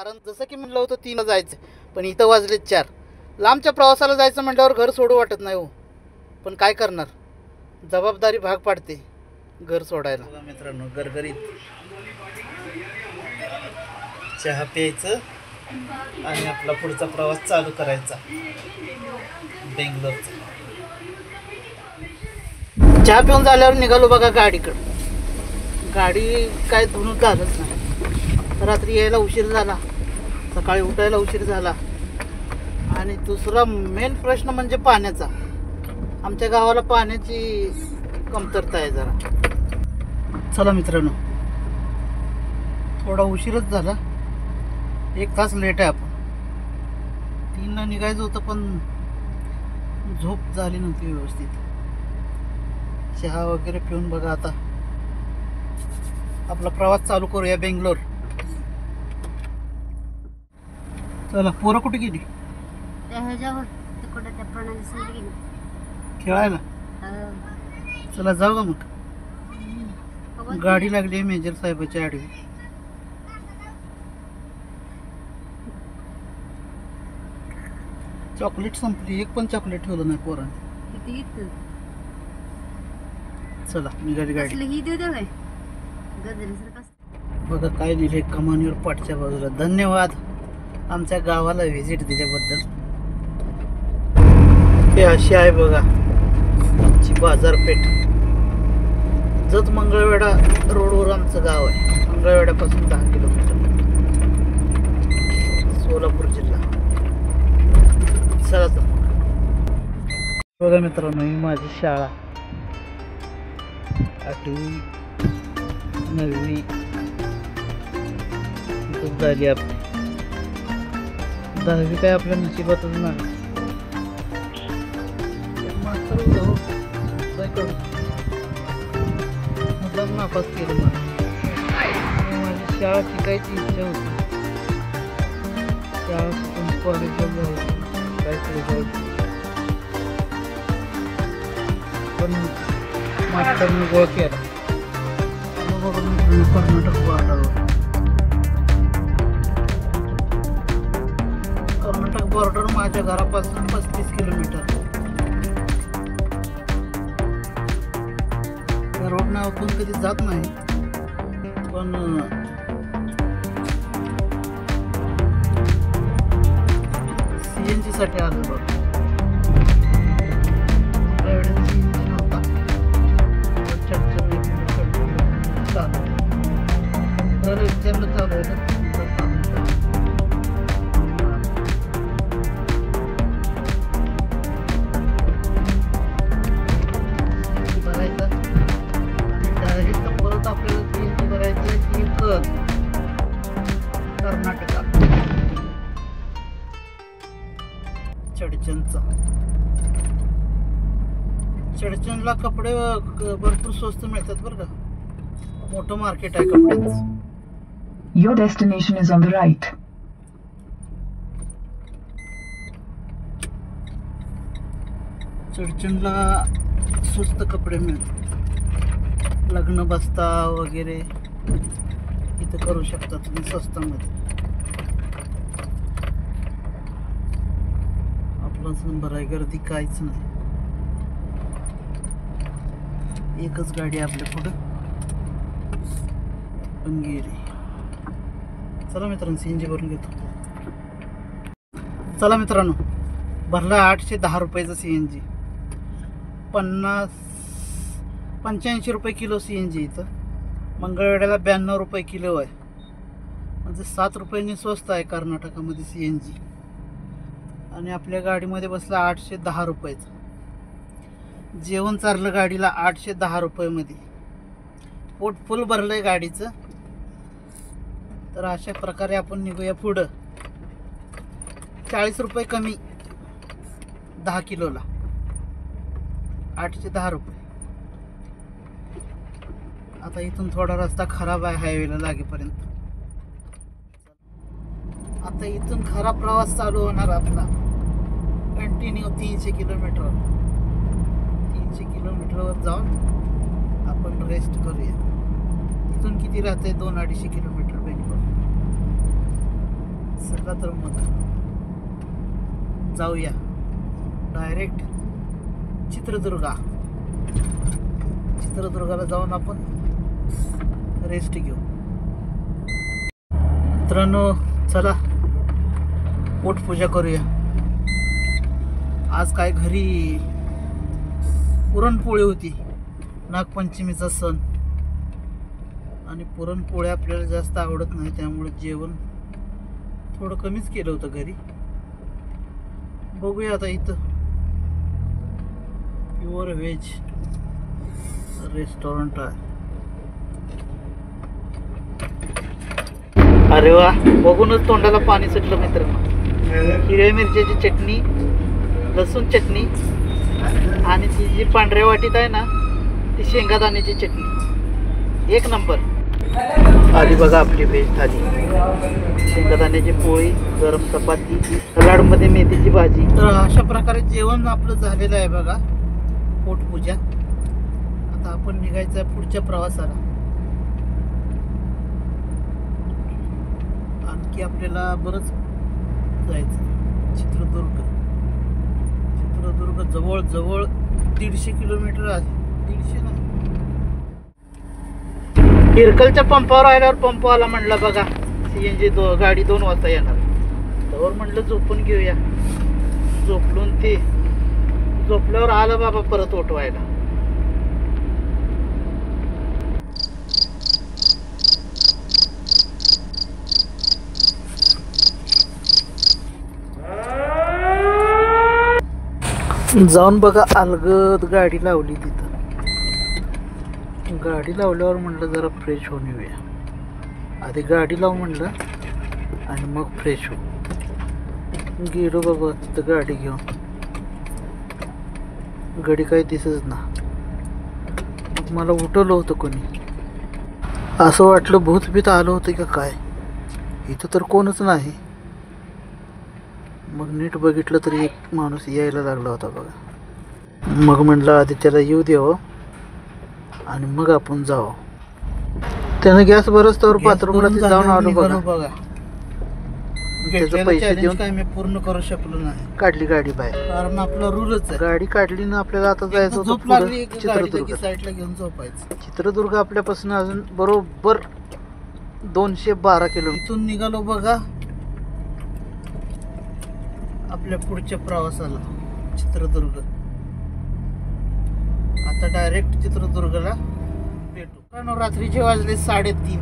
कारण जसं की म्हणलं होतं 3ला जायचं, पण इथं वाजले 4. लांबच्या प्रवासाला जायचं म्हटल्यावर घर सोडू वाटत नाही हो, पण काय करणार, जबाबदारी भाग पाडते घर सोडायला. बघा मित्रांनो, गरगरीत चहा प्यायचं आणि आपला पुढचा प्रवास चालू करायचा बेंगलोरचा. चहा पिऊन झाल्यावर निघालो बघा गाडीकडं. गाडी काय धुणं झालंच नाही. रात्री यायला उशीर झाला, सकाळी उठायला उशीर झाला, आणि दुसरा मेन प्रश्न म्हणजे पाण्याचा. आमच्या गावाला पाण्याची कमतरता आहे जरा. चला मित्रांनो, थोडा उशीरच झाला, 1 तास लेट आहे. आपण 3ला निघायचं होतं, पण झोप झाली नव्हती व्यवस्थित. चहा वगैरे पिऊन बघा आता आपला प्रवास चालू करूया बेंगलोर. चला, पोरं कुठे गेली? खेळायला. चला जाऊ का मग. गाडी लागली मेजर साहेबाच्या आडवी. चॉकलेट संपली, एक पण चॉकलेट ठेवलं नाही पोरांनी. चला निघाली गाडी. बघा काय लिहिले कमानीवर पाठच्या बाजूला, धन्यवाद आमच्या गावाला व्हिजिट दिल्याबद्दल. हे अशी आहे बघा आमची बाजारपेठ. जत मंगळवेढा रोडवर आमचं गाव आहे. मंगळवेढ्यापासून 10 किलोमीटर, सोलापूर जिल्हा. चला तर बघा मित्रांनो, ही माझी शाळा. 8वी 9वी झाली आपली. 10वी काय आपल्या नशिबातच नाही. मुद्दाम नापास केलं मला. माझी शाळा शिकायची इच्छा होती. शाळा शिकून कॉलेजला जायचं, काहीतरी जायचं, पण मास्टरने गोळ केला. कर्नाटक बॉर्डरवर. कर्नाटक बॉर्डर माझ्या घरापासून 35 किलोमीटर. त्या रोडनं आपण कधी जात नाही, पण CNG साठी आलो बघ. चालू आहे ना. परत आपल्याला CNG भरायचं कर्नाटका चडचणला कपडे भरपूर स्वस्त मिळतात बरं का. मोठं मार्केट आहे कपड्याचं. Your destination is on the right. चडचणला स्वस्त कपडे मिळतात. लग्न बस्ता वगैरे इथं करू शकता तुम्ही स्वस्तामध्ये. आपला नंबर आहे, गर्दी काहीच नाही. एकच गाडी आपल्या पुढं पण गेली. चला मित्रांनो, CNG भरून घेतो. चला मित्रांनो, भरला 810 रुपयाचं CNG. 85 रुपये किलो CNG इथं. मंगळवेढ्याला 92 रुपये किलो आहे, म्हणजे 7 रुपयांनी स्वस्त आहे कर्नाटकामध्ये CNG. आणि आपल्या गाडीमध्ये बसला 810 रुपयाचं. जेवण चारलं गाडीला 810 रुपयामध्ये. पोट फुल भरलं आहे गाडीचं. तर अशा प्रकारे आपण निघूया पुढं. 40 रुपये कमी 10 किलोला, 810 रुपये. आता इथून थोडा रस्ता खराब आहे हायवेला लागेपर्यंत. आता इथून खरा प्रवास चालू होणार आपला. Continue 300 kilometre. 300 किलोमीटरवर जाऊन आपण रेस्ट करूया. इथून किती राहते? 2-250 किलोमीटर बेंगलोर. चला तर मग जाऊया डायरेक्ट चित्रदुर्गाला जाऊन आपण रेस्ट घेऊ. मित्रांनो चला पोटपूजा करूया. आज काय घरी पुरणपोळी होती, नागपंचमीचा सण, आणि पुरणपोळी आपल्याला जास्त आवडत नाही, त्यामुळे जेवण थोडं कमीच केलं होतं घरी. बघूया आता इथं प्युअर व्हेज रेस्टॉरंट आहे. अरे वा, बघूनच तोंडाला पाणी सुटलं मित्रांनो. हिरव्या मिरच्याची चटणी, लसूण चटणी, आणि ती जी पांढऱ्या वाटीत आहे ना ती शेंगादाण्याची चटणी, एक नंबर. आली बघा आपली व्हेज थाली. शेंगादाण्याची पोळी, गरम चपाती, सलाडमध्ये मेथीची भाजी. तर अशा प्रकारे जेवण आपलं झालेलं आहे बघा, पोटपूजा. आता आपण निघायचं आहे पुढच्या प्रवासाला. आणखी आपल्याला बरंच जायचं. चित्रदुर्ग जवळ 150 किलोमीटर आहे. 150 नाही. हिरकलच्या पंपावर आल्यावर पंप आला, म्हणलं बघा CNG गाडी 2 वाजता येणार. त्यावर म्हटलं झोपून घेऊया. झोपल्यावर आलं बाबा परत उठवायला. जाऊन बघा अलगद गाडी लावली तिथं. गाडी लावल्यावर म्हटलं जरा फ्रेश होऊन येऊया. आधी गाडी लावून म्हटलं आणि मग फ्रेश हो. गेलो बाबा तिथं गाडी घेऊन. गाडी काही दिसच ना. मग मला उठवलं होतं कोणी. असं वाटलं भूतभीत आलं होतं का काय. इथं तर कोणच नाही. मग नीट बघितलं तरी एक माणूस यायला लागला होता बघा. मग म्हटलं आधी त्याला येऊ द्यावं आणि मग आपण जावं. त्यानं गॅस बरंच तर बाथरूमला जाऊन आलो बघा. त्याचे पैसे देऊन काय मी पूर्ण करू शकलो नाही. काढली गाडी बाहेर, कारण आपला रूलच आहे. गाडी काढली ना आपल्याला आता जायचं होतं चित्रदुर्ग साईडला घेऊन झोपायचं. चित्रदुर्ग आपल्यापासून अजून बरोबर 212 किलोमीटर. इथून निघालो बघा आपल्या पुढच्या प्रवासाला चित्रदुर्ग. आता डायरेक्ट चित्रदुर्गला भेटू. कारण रात्रीचे वाजले 3:30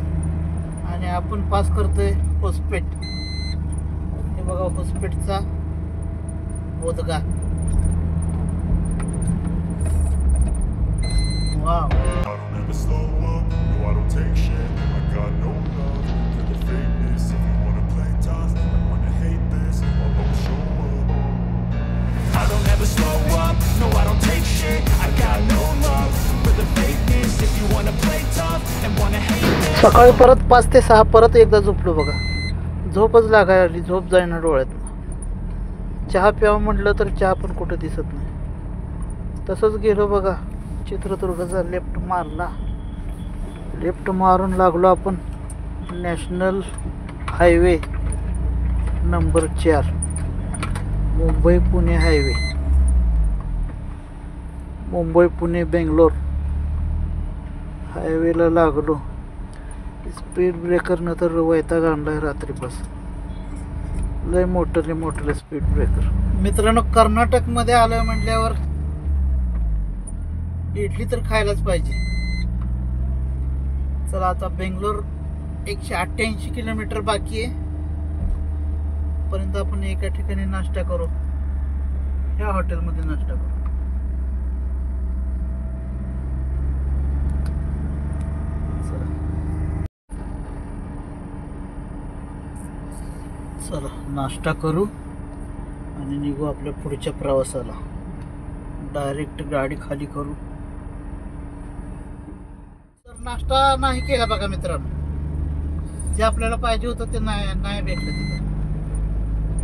आणि आपण पास करतोय होसपेट. हे बघा होसपेटचा बोधगा. वाव. सकाळी परत 5 ते 6 परत एकदा झोपलो बघा. झोपच लागायला, झोप जाईना डोळ्यात. चहा प्यावं म्हटलं तर चहा पण कुठं दिसत नाही. तसंच गेलो बघा चित्रदुर्गचा लेफ्ट मारला. लेफ्ट मारून लागलो आपण national highway number 4 Mumbai Pune highway. Mumbai Pune Bangalore हायवेला लागलो. स्पीड ब्रेकरनं तर वैताग आणलाय रात्रीपासून. लय मोठं स्पीड ब्रेकर. मित्रांनो कर्नाटकमध्ये आलं म्हटल्यावर इडली तर खायलाच पाहिजे. चला आता बेंगलोर 188 किलोमीटर बाकी आहे पर्यंत आपण एका ठिकाणी नाश्ता करू. ह्या हॉटेलमध्ये नाश्ता करू. चला नाश्ता करू आणि निघू आपल्या पुढच्या प्रवासाला. डायरेक्ट गाडी खाली करू. तर नाश्ता नाही केला बघा मित्रांनो. जे आपल्याला पाहिजे होतं ते नाही भेटलं तिथं.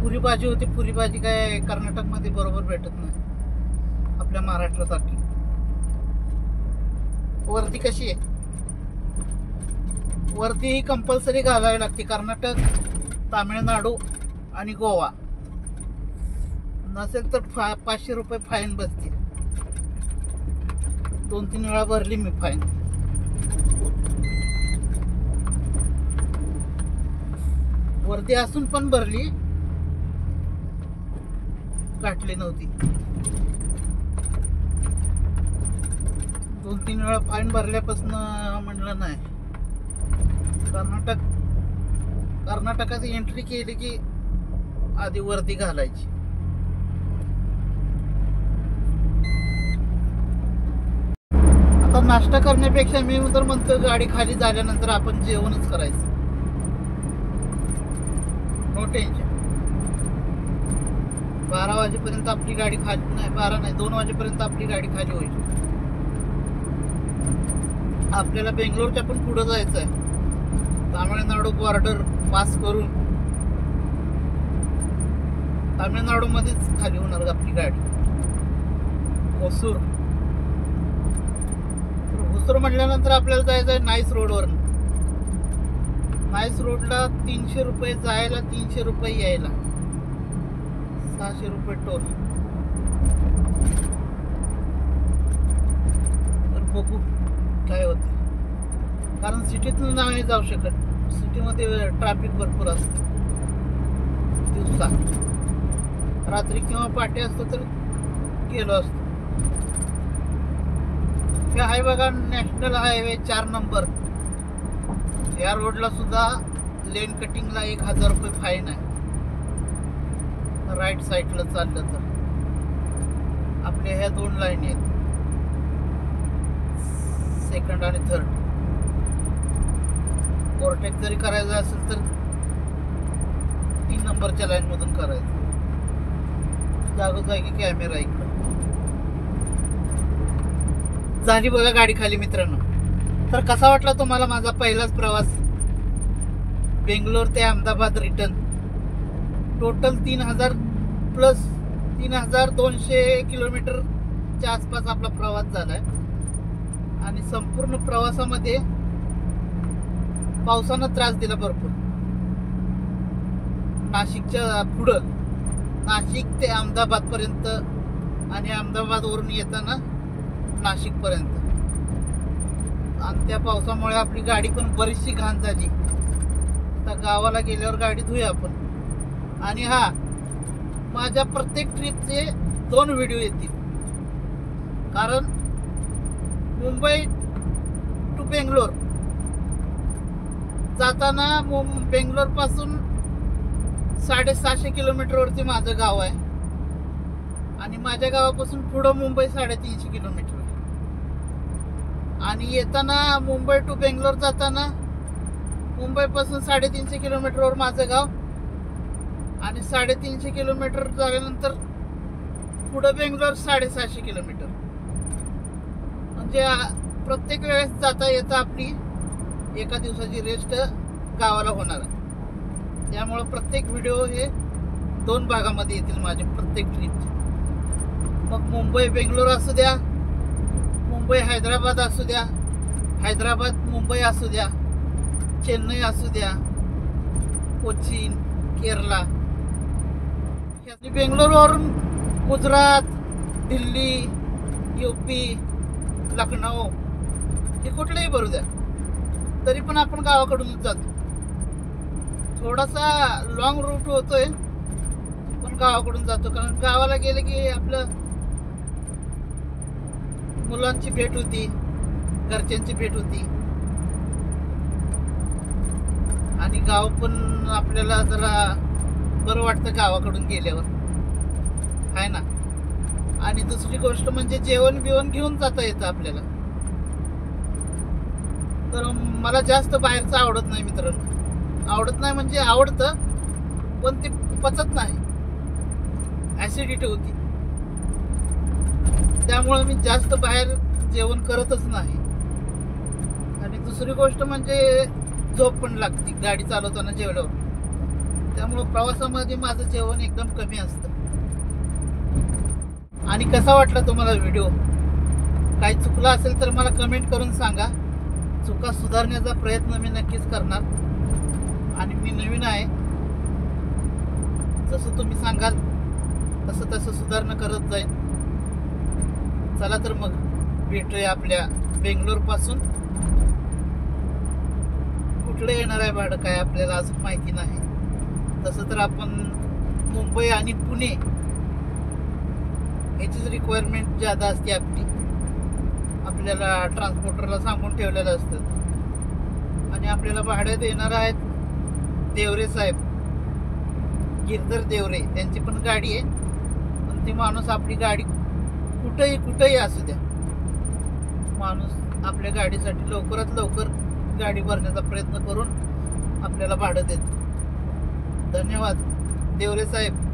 पुरी भाजी होती. पुरी भाजी काय कर्नाटकमध्ये बरोबर भेटत नाही आपल्या महाराष्ट्रासारखी. वरती कशी आहे, वरती ही कंपल्सरी घालावी लागते. कर्नाटक तामिळनाडू आणि गोवा. नसेल तर 500 रुपये फाईन बसते. 2-3 वेळा भरली मी फाईन. वर्दी असून पण भरली, काटली नव्हती. 2-3 वेळा फाईन भरल्यापासून म्हणलं नाही. कर्नाटकात एंट्री केली की आधी वर्दी घालायची. आता नाश्ता करण्यापेक्षा मी तर म्हणतो गाडी खाली झाल्यानंतर आपण जेवणच करायचं. No tension. 12 वाजेपर्यंत आपली गाडी खाली नाही, 12 नाही 2 वाजेपर्यंत आपली गाडी खाली होईल. आपल्याला बेंगलोरच्या पण पुढे जायचं आहे. तामिळनाडू बॉर्डर पास करून तामिळनाडू मध्येच खाली होणार आपली गाडी. होसूर म्हटल्यानंतर आपल्याला जायचं आहे नाईस रोडवर. नाईस रोडला 300 रुपये जायला, 300 रुपये यायला, 600 रुपये टोल. तर बघू काय होतं. कारण सिटीतून नाही जाऊ शकत. सिटीमध्ये ट्रॅफिक भरपूर असतं दिवसा. रात्री किंवा पहाटे असतो तर गेलो असतो. हे आहे बघा नॅशनल हायवे 4 नंबर. या रोडला सुद्धा लेन कटिंगला 1000 रुपये फाईन आहे. राईट साईडला चाललं तर. आपल्या ह्या 2 लाईन आहेत, सेकंड आणि थर्ड. ओव्हरटेक जरी करायचं असेल तर 3 नंबरच्या लाईन मधून करायचं. जागोजागी कॅमेरा इकडं. झाली बघा गाडी खाली मित्रांनो. तर कसा वाटला तुम्हाला माझा पहिलाच प्रवास बेंगलोर ते अहमदाबाद रिटर्न? टोटल 3000 प्लस 3200 किलोमीटरच्या आसपास आपला प्रवास झालाय. आणि संपूर्ण प्रवासामध्ये पावसानं त्रास दिला भरपूर. नाशिकच्या पुढं, नाशिक ते अहमदाबाद पर्यंत आणि अहमदाबादवरून येताना नाशिक पर्यंत. आणि त्या पावसामुळे आपली गाडी पण बरीचशी घाण झाली. आता गावाला गेल्यावर गाडी धुया आपण. आणि हा माझ्या प्रत्येक ट्रिपचे 2 व्हिडिओ येतील. कारण मुंबई टू बेंगलोर जाताना बेंगलोर पासून 750 किलोमीटरवरती माझं गाव आहे. आणि माझ्या गावापासून पुढं मुंबई 350 किलोमीटर. आणि येताना मुंबई टू बेंगलोर जाताना मुंबईपासून 350 किलोमीटरवर माझं गाव. आणि 350 किलोमीटर झाल्यानंतर पुढं बेंगलोर 750 किलोमीटर. म्हणजे प्रत्येक वेळेस जाता येता आपली एका दिवसाची रेस्ट गावाला होणार आहे. त्यामुळं प्रत्येक व्हिडिओ हे 2 भागामध्ये येतील माझे प्रत्येक ट्रिपचे. मग मुंबई बेंगलोर असू द्या, मुंबई हैदराबाद असू द्या, हैदराबाद मुंबई असू द्या, चेन्नई असू द्या, कोचीन, केरला. बेंगलोरवरून गुजरात, दिल्ली, UP, लखनौ हे कुठलेही भरू द्या, तरी पण आपण गावाकडूनच जातो. थोडासा लॉंग रूट होतोय पण गावाकडून जातो. कारण गावाला गेले की आपलं मुलांची भेट होती, घरच्यांची भेट होती. आणि गाव पण आपल्याला जरा बरं वाटतं गावाकडून गेल्यावर, आहे ना. आणि दुसरी गोष्ट म्हणजे जेवण बिवण घेऊन जाता येतं आपल्याला. तर मला जास्त बाहेरचं आवडत नाही मित्रांनो. आवडत नाही म्हणजे आवडतं पण ते पचत नाही, ॲसिडिटी होती. त्यामुळे मी जास्त बाहेर जेवण करतच नाही. आणि दुसरी गोष्ट म्हणजे झोप पण लागते गाडी चालवताना जेवल्यावर. त्यामुळं प्रवासामध्ये माझं जेवण एकदम कमी असतं. आणि कसा वाटला तुम्हाला व्हिडिओ? काही चुकलं असेल तर मला कमेंट करून सांगा. चुका सुधारण्याचा प्रयत्न मी नक्कीच करणार. आणि मी नवीन आहे जसं तुम्ही सांगाल तसं तसं सुधारणा करत जाईल. चला तर मग भेटूया आपल्या बेंगलोरपासून. कुठलं येणार आहे भाडं काय आपल्याला अजून माहिती नाही. तसं तर आपण मुंबई आणि पुणे याचीच रिक्वायरमेंट जादा असते आपली. आपल्याला ट्रान्सपोर्टरला सांगून ठेवलेलं असतं. आणि आपल्याला भाड्यात येणार आहेत देवरे साहेब, गिरधर देवरे. त्यांची पण गाडी आहे. पण ती माणूस आपली गाडी कुठंही असू द्या, माणूस आपल्या गाडीसाठी लवकरात लवकर गाडी भरण्याचा प्रयत्न करून आपल्याला भाडं देतो. धन्यवाद देवरे साहेब.